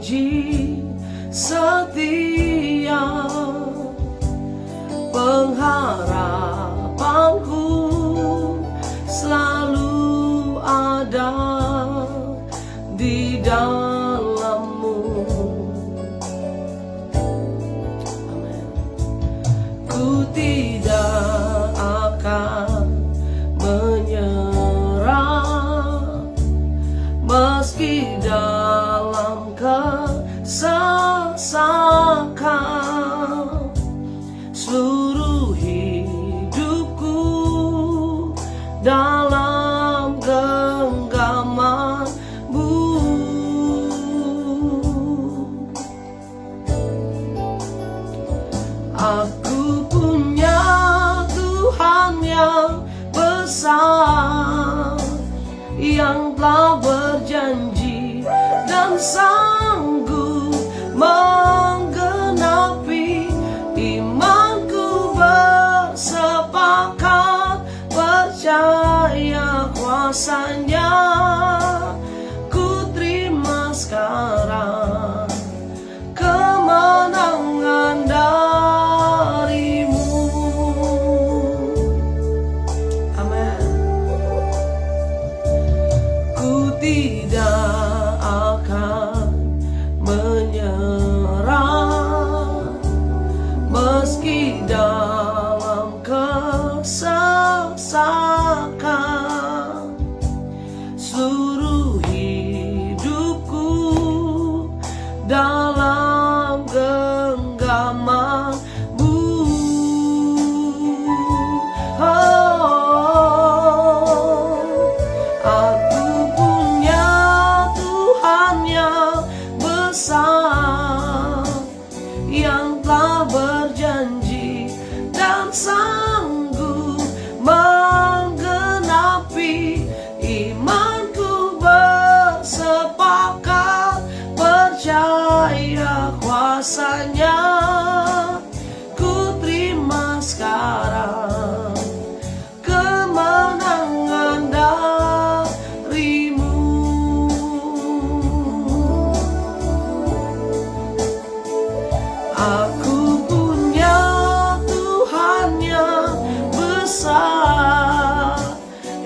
janji setia, pengharapanku selalu ada di dalam-Mu. Amin. Ku tidak akan menyerah meski dalam kesesakan. Seluruh hidupku dalam genggaman-Mu. Aku punya Tuhan yang besar, yang telah berjanji dan sanggup menggenapi. Imanku bersepakat percaya kuasa-Nya. Ku terima sekarang kemenangan dari-Mu. Amin. Ku tidak akan menyerah meski dalam kesesakan. Seluruh hidupku dalam genggaman-Mu. Aku punya Tuhan yang besar, yang telah berjanji dan sanggup menggenapi. Imanku bersepakat percaya kuasa-Nya. Ku terima sekarang kemenangan dari-Mu. Aku punya Tuhan yang besar,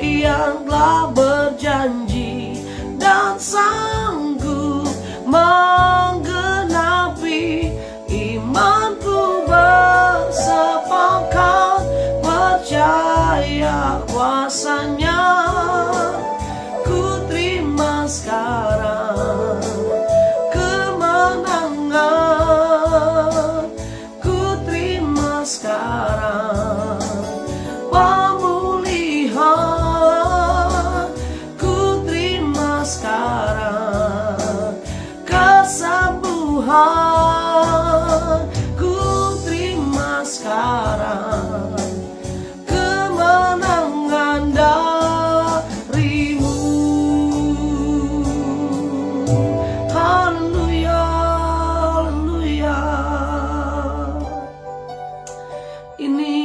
yang telah berjanji dan sanggup menggenapi. Imanku bersepakat percaya kuasa-Nya. Ku terima sekarang kemenangan. Ku terima sekarang pemulihan. Ku terima sekarang kesembuhan. Ku terima sekarang kemenangan dari-Mu. Haleluya, haleluya. Ini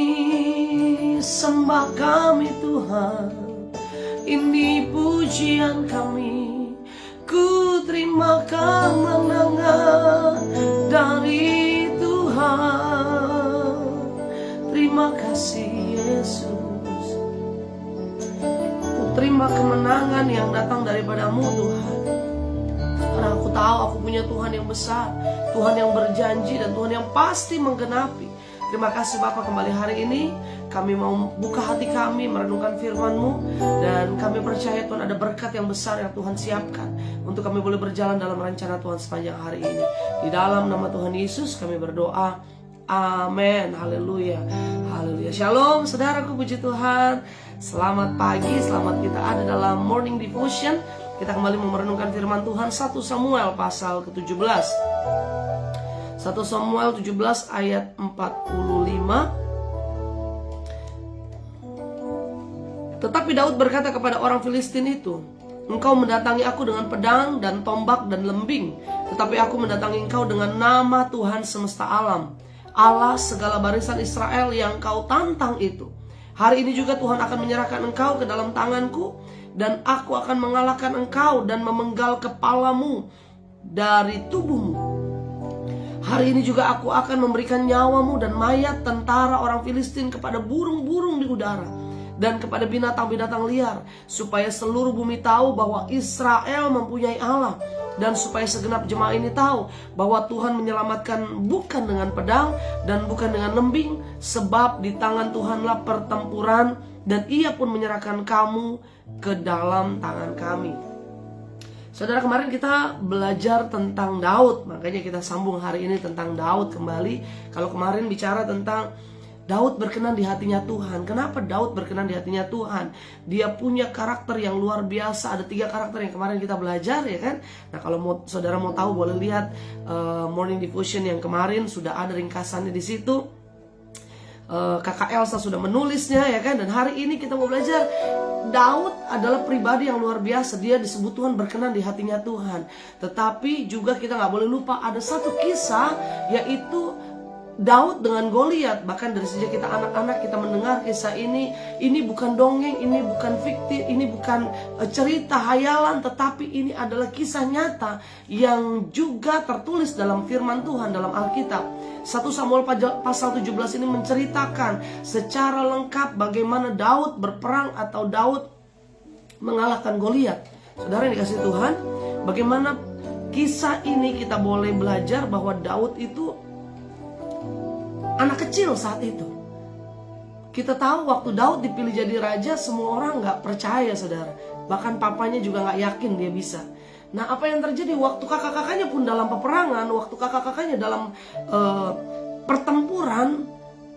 sembah kami Tuhan, ini pujian kami. Ku terima kemenangan dari Tuhan. Terima kasih Yesus. Ku terima kemenangan yang datang daripada-Mu Tuhan. Karena aku tahu aku punya Tuhan yang besar, Tuhan yang berjanji, dan Tuhan yang pasti menggenapi. Terima kasih Bapa, kembali hari ini kami mau buka hati kami merenungkan firman-Mu, dan kami percaya Tuhan ada berkat yang besar yang Tuhan siapkan untuk kami boleh berjalan dalam rencana Tuhan sepanjang hari ini. Di dalam nama Tuhan Yesus kami berdoa, amin. Haleluya, haleluya. Shalom saudaraku, puji Tuhan. Selamat pagi, selamat kita ada dalam morning devotion. Kita kembali merenungkan firman Tuhan 1 Samuel pasal ke-17. 1 Samuel 17 ayat 45. Tetapi Daud berkata kepada orang Filistin itu, "Engkau mendatangi aku dengan pedang dan tombak dan lembing, tetapi aku mendatangi engkau dengan nama Tuhan semesta alam, Allah segala barisan Israel yang kau tantang itu. Hari ini juga Tuhan akan menyerahkan engkau ke dalam tanganku, dan aku akan mengalahkan engkau dan memenggal kepalamu dari tubuhmu. Hari ini juga aku akan memberikan nyawamu dan mayat tentara orang Filistin kepada burung-burung di udara dan kepada binatang-binatang liar, supaya seluruh bumi tahu bahwa Israel mempunyai Allah, dan supaya segenap jemaah ini tahu bahwa Tuhan menyelamatkan bukan dengan pedang dan bukan dengan lembing, sebab di tangan Tuhanlah pertempuran, dan Ia pun menyerahkan kamu ke dalam tangan kami. Saudara, kemarin kita belajar tentang Daud, makanya kita sambung hari ini tentang Daud kembali. Kalau kemarin bicara tentang Daud berkenan di hatinya Tuhan. Kenapa Daud berkenan di hatinya Tuhan? Dia punya karakter yang luar biasa. Ada 3 karakter yang kemarin kita belajar, ya kan? Nah, kalau saudara mau tahu, boleh lihat Morning Devotion yang kemarin, sudah ada ringkasannya di situ. Kakak Elsa sudah menulisnya, ya kan? Dan hari ini kita mau belajar Daud adalah pribadi yang luar biasa. Dia disebut Tuhan berkenan di hatinya Tuhan. Tetapi juga kita gak boleh lupa ada satu kisah, yaitu Daud dengan Goliat. Bahkan dari sejak kita anak-anak kita mendengar kisah ini bukan dongeng, ini bukan fiktif, ini bukan cerita hayalan, tetapi ini adalah kisah nyata yang juga tertulis dalam firman Tuhan dalam Alkitab. 1 Samuel pasal 17 ini menceritakan secara lengkap bagaimana Daud berperang atau Daud mengalahkan Goliat. Saudara yang dikasihi Tuhan, bagaimana kisah ini kita boleh belajar bahwa Daud itu anak kecil saat itu. Kita tahu waktu Daud dipilih jadi raja, semua orang gak percaya, saudara. Bahkan papanya juga gak yakin dia bisa. Nah, apa yang terjadi waktu kakak-kakaknya pun dalam peperangan, waktu kakak-kakaknya dalam pertempuran,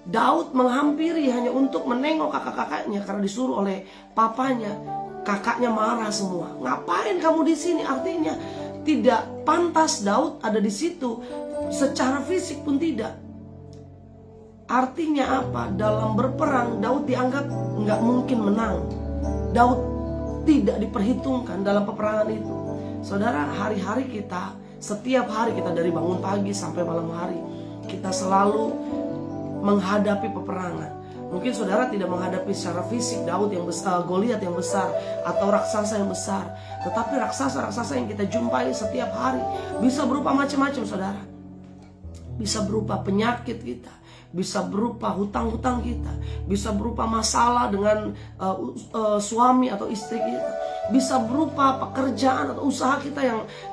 Daud menghampiri hanya untuk menengok kakak-kakaknya karena disuruh oleh papanya. Kakaknya marah semua. Ngapain kamu di sini? Artinya tidak pantas Daud ada di situ. Secara fisik pun tidak. Artinya apa? Dalam berperang Daud dianggap nggak mungkin menang. Daud tidak diperhitungkan dalam peperangan itu. Saudara, hari-hari kita, setiap hari kita dari bangun pagi sampai malam hari, kita selalu menghadapi peperangan. Mungkin saudara tidak menghadapi secara fisik Daud yang besar, Goliat yang besar, atau raksasa yang besar. Tetapi raksasa-raksasa yang kita jumpai setiap hari bisa berupa macam-macam, saudara. Bisa berupa penyakit kita, bisa berupa hutang-hutang kita, bisa berupa masalah dengan suami atau istri kita, bisa berupa pekerjaan atau usaha kita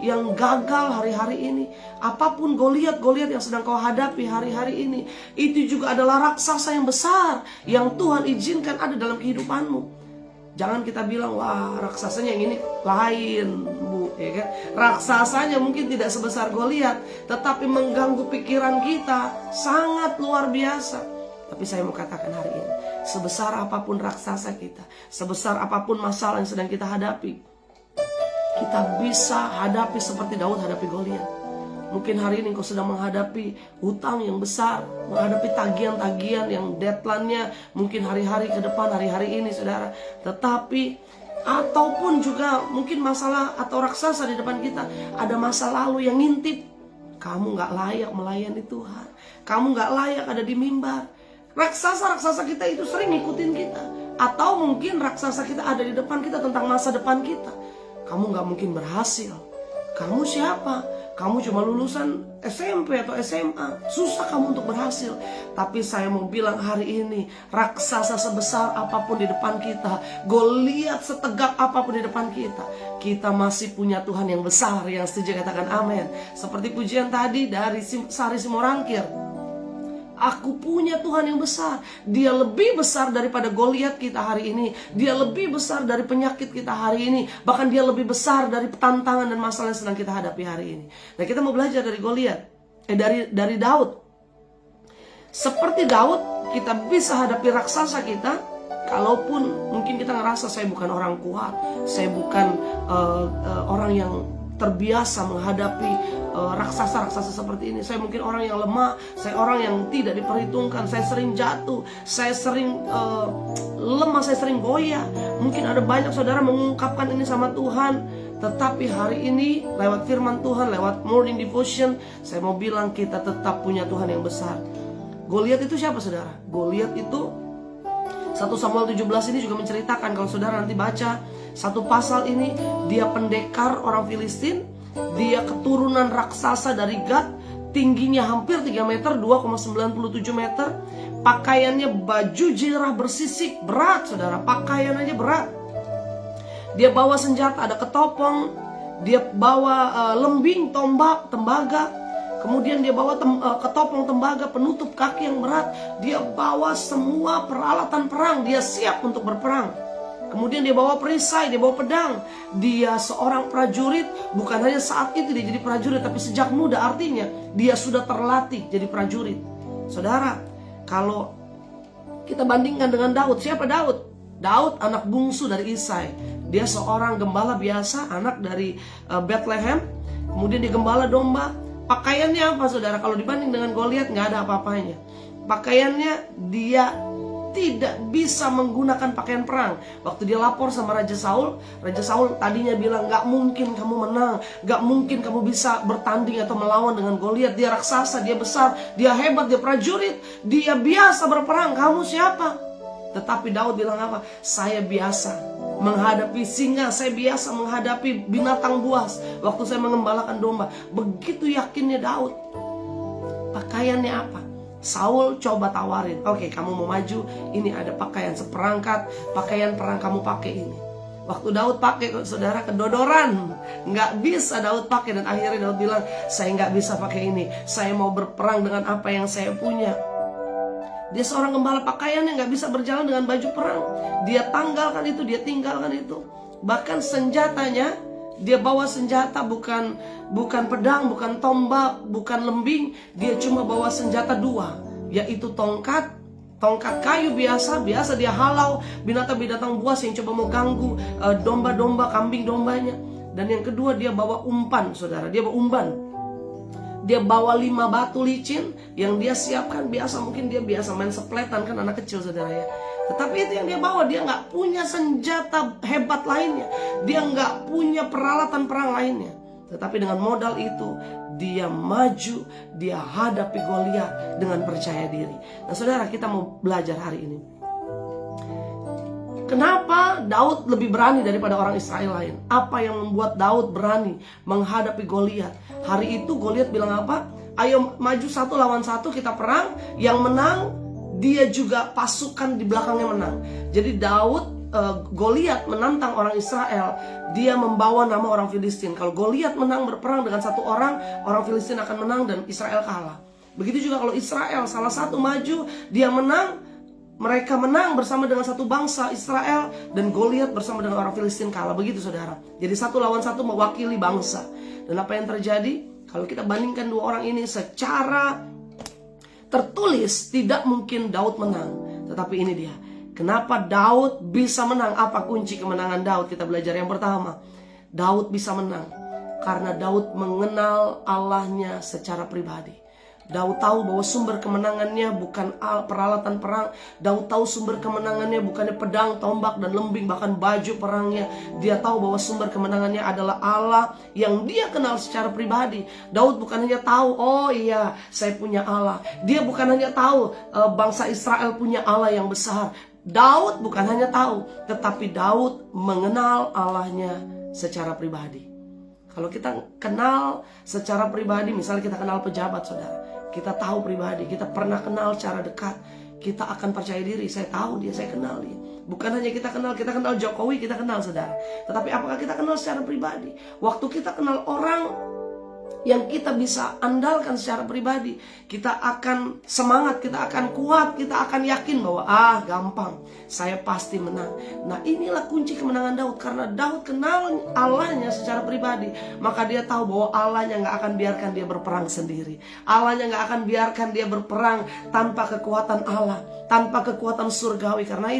yang gagal hari-hari ini. Apapun Goliat yang sedang kau hadapi hari-hari ini, itu juga adalah raksasa yang besar yang Tuhan izinkan ada dalam kehidupanmu. Jangan kita bilang, wah raksasanya yang ini lain, Bu, ya kan? Raksasanya mungkin tidak sebesar Goliat, tetapi mengganggu pikiran kita sangat luar biasa. Tapi saya mau katakan hari ini, sebesar apapun raksasa kita, sebesar apapun masalah yang sedang kita hadapi, kita bisa hadapi seperti Daud hadapi Goliat. Mungkin hari ini kau sedang menghadapi hutang yang besar, menghadapi tagihan-tagihan yang deadline-nya mungkin hari-hari ke depan, hari-hari ini, saudara. Tetapi, ataupun juga mungkin masalah atau raksasa di depan kita, ada masa lalu yang ngintip. Kamu gak layak melayani Tuhan, kamu gak layak ada di mimbar. Raksasa-raksasa kita itu sering ngikutin kita. Atau mungkin raksasa kita ada di depan kita tentang masa depan kita. Kamu gak mungkin berhasil. Kamu siapa? Kamu cuma lulusan SMP atau SMA. Susah kamu untuk berhasil. Tapi saya mau bilang hari ini, raksasa sebesar apapun di depan kita, Goliat setegak apapun di depan kita, kita masih punya Tuhan yang besar. Yang setuju katakan amin. Seperti pujian tadi dari Sari Simorangkir, aku punya Tuhan yang besar. Dia lebih besar daripada Goliat kita hari ini. Dia lebih besar dari penyakit kita hari ini. Bahkan dia lebih besar dari tantangan dan masalah yang sedang kita hadapi hari ini. Nah, kita mau belajar dari Goliat, dari Daud. Seperti Daud, kita bisa hadapi raksasa kita. Kalaupun mungkin kita ngerasa saya bukan orang kuat, saya bukan orang yang terbiasa menghadapi raksasa-raksasa seperti ini. Saya mungkin orang yang lemah, saya orang yang tidak diperhitungkan, saya sering jatuh, saya sering lemah, saya sering goyah. Mungkin ada banyak saudara mengungkapkan ini sama Tuhan. Tetapi hari ini lewat firman Tuhan, lewat Morning Devotion, saya mau bilang kita tetap punya Tuhan yang besar. Goliat itu siapa, saudara? Goliat itu 1 Samuel 17 ini juga menceritakan, kalau saudara nanti baca satu pasal ini, dia pendekar orang Filistin Dia keturunan raksasa dari Gad, tingginya hampir 3 meter, 2,97 meter. Pakaiannya baju zirah bersisik, berat saudara, pakaian aja berat. Dia bawa senjata, ada ketopong, dia bawa lembing, tombak, tembaga. Kemudian dia bawa ketopong, tembaga, penutup kaki yang berat. Dia bawa semua peralatan perang, dia siap untuk berperang. Kemudian dia bawa perisai, dia bawa pedang. Dia seorang prajurit, bukan hanya saat itu dia jadi prajurit, tapi sejak muda, artinya dia sudah terlatih jadi prajurit. Saudara, kalau kita bandingkan dengan Daud, siapa Daud? Daud anak bungsu dari Isai. Dia seorang gembala biasa, anak dari Bethlehem. Kemudian dia gembala domba. Pakaiannya apa saudara? Kalau dibanding dengan Goliat nggak ada apa-apanya. Pakaiannya dia tidak bisa menggunakan pakaian perang. Waktu dia lapor sama Raja Saul tadinya bilang nggak mungkin kamu menang, nggak mungkin kamu bisa bertanding atau melawan dengan Goliat. Dia raksasa, dia besar, dia hebat, dia prajurit, dia biasa berperang. Kamu siapa? Tetapi Daud bilang apa? Saya biasa menghadapi singa, saya biasa menghadapi binatang buas waktu saya mengembalakan domba. Begitu yakinnya Daud. Pakaiannya apa? Saul coba tawarin, oke, kamu mau maju, ini ada pakaian seperangkat, pakaian perang kamu pakai ini. Waktu Daud pakai, saudara, kedodoran, nggak bisa Daud pakai. Dan akhirnya Daud bilang, saya nggak bisa pakai ini, saya mau berperang dengan apa yang saya punya. Dia seorang gembala pakaian yang gak bisa berjalan dengan baju perang. Dia tanggalkan itu, dia tinggalkan itu. Bahkan senjatanya, dia bawa senjata bukan pedang, bukan tombak, bukan lembing. Dia cuma bawa senjata 2, yaitu tongkat kayu biasa dia halau binatang-binatang buas yang coba mau ganggu domba-domba, kambing dombanya. Dan yang kedua dia bawa umpan, saudara, dia bawa umpan. Dia bawa 5 batu licin yang dia siapkan. Biasa mungkin dia biasa main sepletan, kan anak kecil saudara ya. Tetapi itu yang dia bawa. Dia nggak punya senjata hebat lainnya, dia nggak punya peralatan perang lainnya. Tetapi dengan modal itu dia maju, dia hadapi Goliat dengan percaya diri. Nah saudara, kita mau belajar hari ini, kenapa Daud lebih berani daripada orang Israel lain? Apa yang membuat Daud berani menghadapi Goliat? Hari itu Goliat bilang apa? Ayo maju 1 lawan 1, kita perang. Yang menang, dia juga pasukan di belakangnya menang. Jadi Goliat menantang orang Israel. Dia membawa nama orang Filistin. Kalau Goliat menang berperang dengan 1 orang Filistin akan menang dan Israel kalah. Begitu juga kalau Israel salah satu maju, dia menang, mereka menang bersama dengan satu bangsa Israel, dan Goliat bersama dengan orang Filistin kalah. Begitu saudara. Jadi 1 lawan 1 mewakili bangsa. Dan apa yang terjadi? Kalau kita bandingkan 2 orang ini secara tertulis, tidak mungkin Daud menang. Tetapi ini dia, kenapa Daud bisa menang? Apa kunci kemenangan Daud? Kita belajar yang pertama. Daud bisa menang karena Daud mengenal Allahnya secara pribadi. Daud tahu bahwa sumber kemenangannya bukan peralatan perang. Daud tahu sumber kemenangannya bukannya pedang, tombak, dan lembing, bahkan baju perangnya. Dia tahu bahwa sumber kemenangannya adalah Allah yang dia kenal secara pribadi. Daud bukan hanya tahu, oh iya saya punya Allah. Dia bukan hanya tahu bangsa Israel punya Allah yang besar. Daud bukan hanya tahu, tetapi Daud mengenal Allahnya secara pribadi. Kalau kita kenal secara pribadi, misalnya kita kenal pejabat saudara, kita tahu pribadi, kita pernah kenal secara dekat, kita akan percaya diri, saya tahu dia, saya kenal dia. Bukan hanya kita kenal Jokowi, kita kenal saudara. Tetapi apakah kita kenal secara pribadi? Waktu kita kenal orang yang kita bisa andalkan secara pribadi, kita akan semangat, kita akan kuat, kita akan yakin bahwa gampang, saya pasti menang. Nah inilah kunci kemenangan Daud. Karena Daud kenal Allahnya secara pribadi, maka dia tahu bahwa Allahnya gak akan biarkan dia berperang sendiri. Allahnya gak akan biarkan dia berperang tanpa kekuatan Allah, tanpa kekuatan surgawi. Karena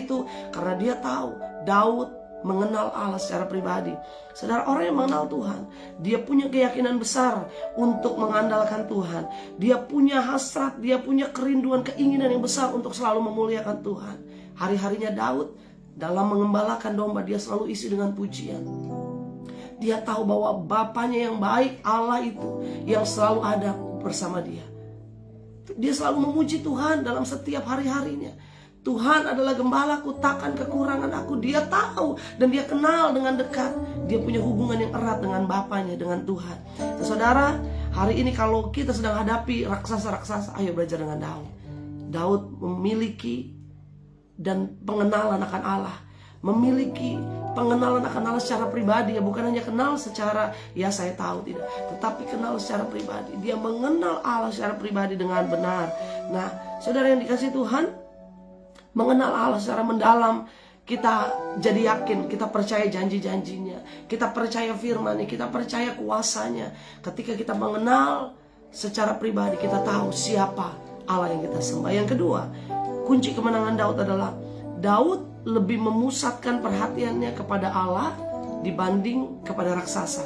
dia tahu Daud mengenal Allah secara pribadi. Saudara, orang yang mengenal Tuhan, dia punya keyakinan besar untuk mengandalkan Tuhan. Dia punya hasrat, dia punya kerinduan, keinginan yang besar untuk selalu memuliakan Tuhan. Hari-harinya Daud dalam mengembalakan domba, dia selalu isi dengan pujian. Dia tahu bahwa Bapaknya yang baik, Allah itu, yang selalu ada bersama dia. Dia selalu memuji Tuhan dalam setiap hari-harinya. Tuhan adalah gembalaku, takkan kekurangan aku. Dia tahu dan dia kenal dengan dekat. Dia punya hubungan yang erat dengan Bapaknya, dengan Tuhan. Nah, saudara, hari ini kalau kita sedang hadapi raksasa-raksasa, ayo belajar dengan Daud. Daud memiliki dan pengenalan akan Allah, memiliki pengenalan akan Allah secara pribadi, ya bukan hanya kenal secara ya saya tahu, tidak, tetapi kenal secara pribadi. Dia mengenal Allah secara pribadi dengan benar. Nah, saudara yang dikasihi Tuhan, mengenal Allah secara mendalam, kita jadi yakin, kita percaya janji-janjinya, kita percaya firman-Nya, kita percaya kuasanya. Ketika kita mengenal secara pribadi, kita tahu siapa Allah yang kita sembah. Yang kedua, kunci kemenangan Daud adalah Daud lebih memusatkan perhatiannya kepada Allah dibanding kepada raksasa.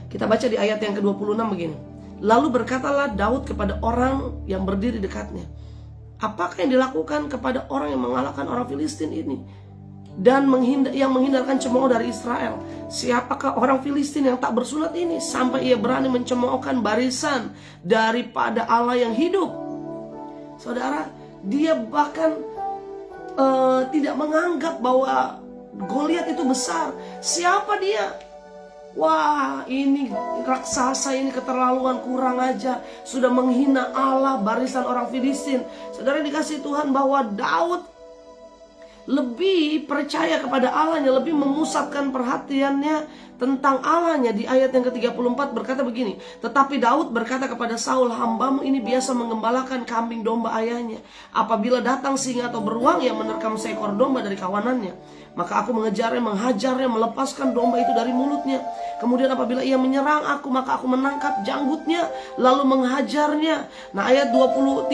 Kita baca di ayat yang ke-26 begini. Lalu berkatalah Daud kepada orang yang berdiri dekatnya, apakah yang dilakukan kepada orang yang mengalahkan orang Filistin ini dan yang menghindarkan cemooh dari Israel? Siapakah orang Filistin yang tak bersunat ini sampai ia berani mencemoohkan barisan daripada Allah yang hidup? Saudara, dia bahkan tidak menganggap bahwa Goliat itu besar. Siapa dia? Wah, ini raksasa, ini keterlaluan, kurang aja, sudah menghina Allah, barisan orang Filistin. Saudara dikasih Tuhan, bahwa Daud lebih percaya kepada Allahnya, lebih memusatkan perhatiannya tentang Allahnya. Di ayat yang ke-34 berkata begini, tetapi Daud berkata kepada Saul, hambamu ini biasa mengembalakan kambing domba ayahnya. Apabila datang singa atau beruang yang menerkam seekor domba dari kawanannya, maka aku mengejarnya, menghajarnya, melepaskan domba itu dari mulutnya. Kemudian apabila ia menyerang aku, maka aku menangkap janggutnya, lalu menghajarnya. Nah, ayat 36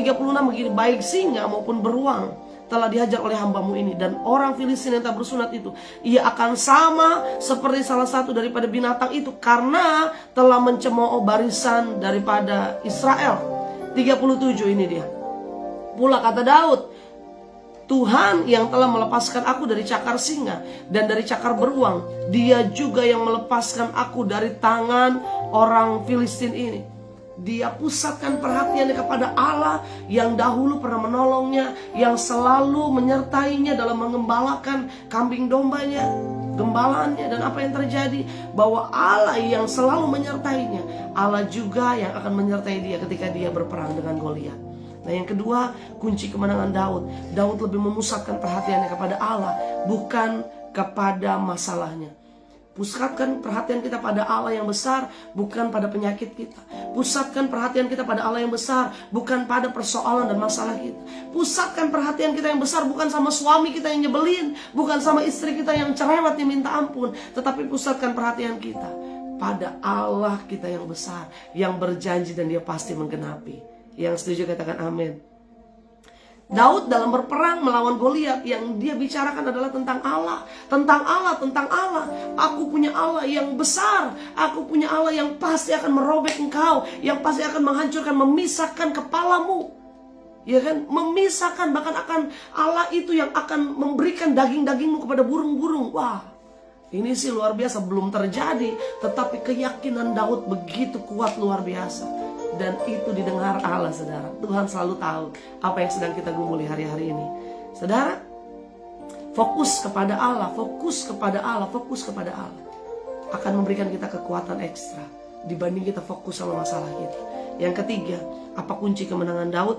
begini, baik singa maupun beruang telah dihajar oleh hambamu ini, dan orang Filistin yang tak bersunat itu, ia akan sama seperti salah satu daripada binatang itu, karena telah mencemooh barisan daripada Israel. 37 ini dia. Pula kata Daud, Tuhan yang telah melepaskan aku dari cakar singa dan dari cakar beruang, Dia juga yang melepaskan aku dari tangan orang Filistin ini. Dia pusatkan perhatiannya kepada Allah yang dahulu pernah menolongnya, yang selalu menyertainya dalam mengembalakan kambing dombanya, gembalaannya. Dan apa yang terjadi? Bahwa Allah yang selalu menyertainya, Allah juga yang akan menyertai dia ketika dia berperang dengan Goliat. Nah, yang kedua, kunci kemenangan Daud. Daud lebih memusatkan perhatiannya kepada Allah, bukan kepada masalahnya. Pusatkan perhatian kita pada Allah yang besar, bukan pada penyakit kita. Pusatkan perhatian kita pada Allah yang besar, bukan pada persoalan dan masalah kita. Pusatkan perhatian kita yang besar bukan sama suami kita yang nyebelin, bukan sama istri kita yang cerewet yang minta ampun, tetapi pusatkan perhatian kita pada Allah kita yang besar, yang berjanji dan Dia pasti menggenapi. Yang setuju katakan amin. Daud dalam berperang melawan Goliat, yang dia bicarakan adalah tentang Allah. Tentang Allah, tentang Allah. Aku punya Allah yang besar. Aku punya Allah yang pasti akan merobek engkau, yang pasti akan menghancurkan, memisahkan kepalamu. Ya kan? Memisahkan, bahkan akan Allah itu yang akan memberikan daging-dagingmu kepada burung-burung. Wah, ini sih luar biasa, belum terjadi, tetapi keyakinan Daud begitu kuat, luar biasa. Dan itu didengar Allah, saudara. Tuhan selalu tahu apa yang sedang kita gumuli hari-hari ini. Saudara, fokus kepada Allah, fokus kepada Allah, fokus kepada Allah akan memberikan kita kekuatan ekstra dibanding kita fokus sama masalah kita. Yang ketiga, apa kunci kemenangan Daud?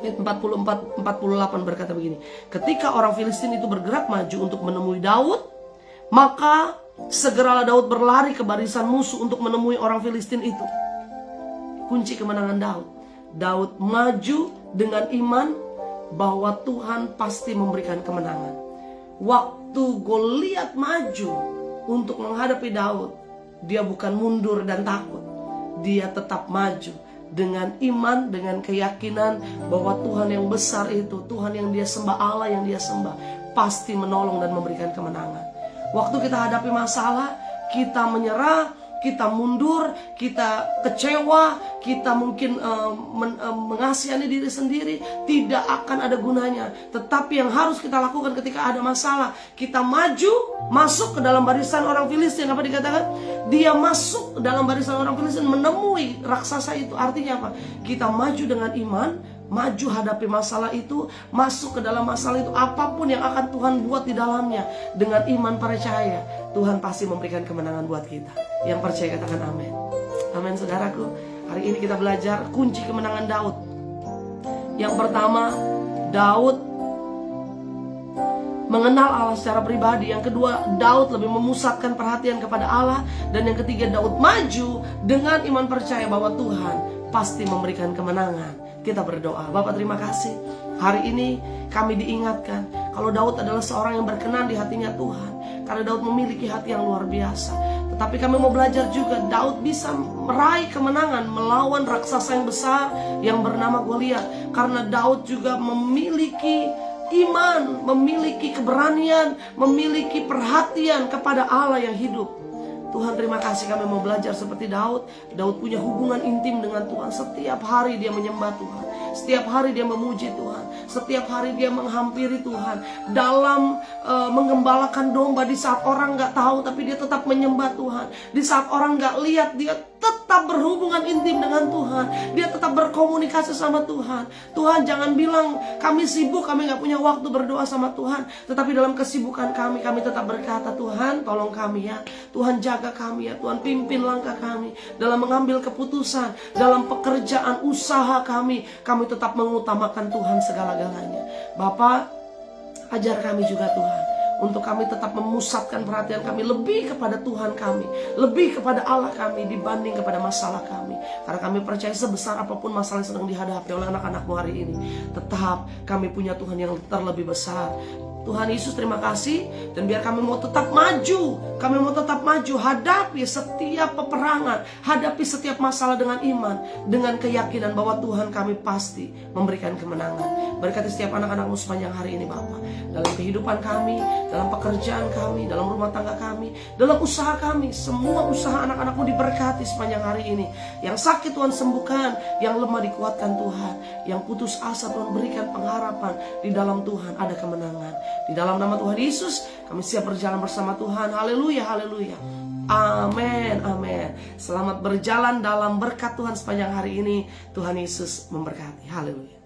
Ayat 44-48 berkata begini, ketika orang Filistin itu bergerak maju untuk menemui Daud, maka segeralah Daud berlari ke barisan musuh untuk menemui orang Filistin itu. Kunci kemenangan Daud. Daud maju dengan iman bahwa Tuhan pasti memberikan kemenangan. Waktu Goliat maju untuk menghadapi Daud, dia bukan mundur dan takut. Dia tetap maju dengan iman, dengan keyakinan bahwa Tuhan yang besar itu, Tuhan yang dia sembah, Allah yang dia sembah, pasti menolong dan memberikan kemenangan. Waktu kita hadapi masalah, kita menyerah, kita mundur, kita kecewa, kita mungkin mengasihani diri sendiri, tidak akan ada gunanya. Tetapi yang harus kita lakukan ketika ada masalah, kita maju, masuk ke dalam barisan orang Filistin. Apa dikatakan? Dia masuk dalam barisan orang Filistin, menemui raksasa itu. Artinya apa? Kita maju dengan iman, maju hadapi masalah itu, masuk ke dalam masalah itu, apapun yang akan Tuhan buat di dalamnya, dengan iman percaya, Tuhan pasti memberikan kemenangan buat kita. Yang percaya katakan amin. Amin saudaraku. Hari ini kita belajar kunci kemenangan Daud. Yang pertama, Daud mengenal Allah secara pribadi. Yang kedua, Daud lebih memusatkan perhatian kepada Allah. Dan yang ketiga, Daud maju dengan iman percaya bahwa Tuhan pasti memberikan kemenangan. Kita berdoa. Bapak terima kasih. Hari ini kami diingatkan kalau Daud adalah seorang yang berkenan di hatinya Tuhan. Karena Daud memiliki hati yang luar biasa. Tetapi kami mau belajar juga Daud bisa meraih kemenangan melawan raksasa yang besar yang bernama Goliat. Karena Daud juga memiliki iman, memiliki keberanian, memiliki perhatian kepada Allah yang hidup. Tuhan terima kasih kami mau belajar seperti Daud. Daud punya hubungan intim dengan Tuhan. Setiap hari dia menyembah Tuhan. Setiap hari dia memuji Tuhan. Setiap hari dia menghampiri Tuhan. Dalam menggembalakan domba di saat orang gak tahu, tapi dia tetap menyembah Tuhan. Di saat orang gak lihat, dia tetap berhubungan intim dengan Tuhan. Dia tetap berkomunikasi sama Tuhan. Tuhan jangan bilang kami sibuk, kami gak punya waktu berdoa sama Tuhan. Tetapi dalam kesibukan kami tetap berkata, Tuhan tolong kami ya. Tuhan jaga kami ya. Tuhan pimpin langkah kami dalam mengambil keputusan, dalam pekerjaan usaha kami tetap mengutamakan Tuhan segala-galanya. Bapak, ajar kami juga Tuhan, untuk kami tetap memusatkan perhatian kami lebih kepada Tuhan kami, lebih kepada Allah kami dibanding kepada masalah kami. Karena kami percaya sebesar apapun masalah yang sedang dihadapi oleh anak-anakmu hari ini, tetap kami punya Tuhan yang terlebih besar. Tuhan Yesus terima kasih. Dan biar kami mau tetap maju, kami mau tetap maju hadapi setiap peperangan, hadapi setiap masalah dengan iman, dengan keyakinan bahwa Tuhan kami pasti memberikan kemenangan. Berkati setiap anak-anakmu sepanjang hari ini Bapa, dalam kehidupan kami, dalam pekerjaan kami, dalam rumah tangga kami, dalam usaha kami. Semua usaha anak-anakmu diberkati sepanjang hari ini. Yang sakit Tuhan sembuhkan, yang lemah dikuatkan Tuhan, yang putus asa Tuhan berikan pengharapan. Di dalam Tuhan ada kemenangan. Di dalam nama Tuhan Yesus kami siap berjalan bersama Tuhan. Haleluya, haleluya. Amin, amin. Selamat berjalan dalam berkat Tuhan sepanjang hari ini. Tuhan Yesus memberkati. Haleluya.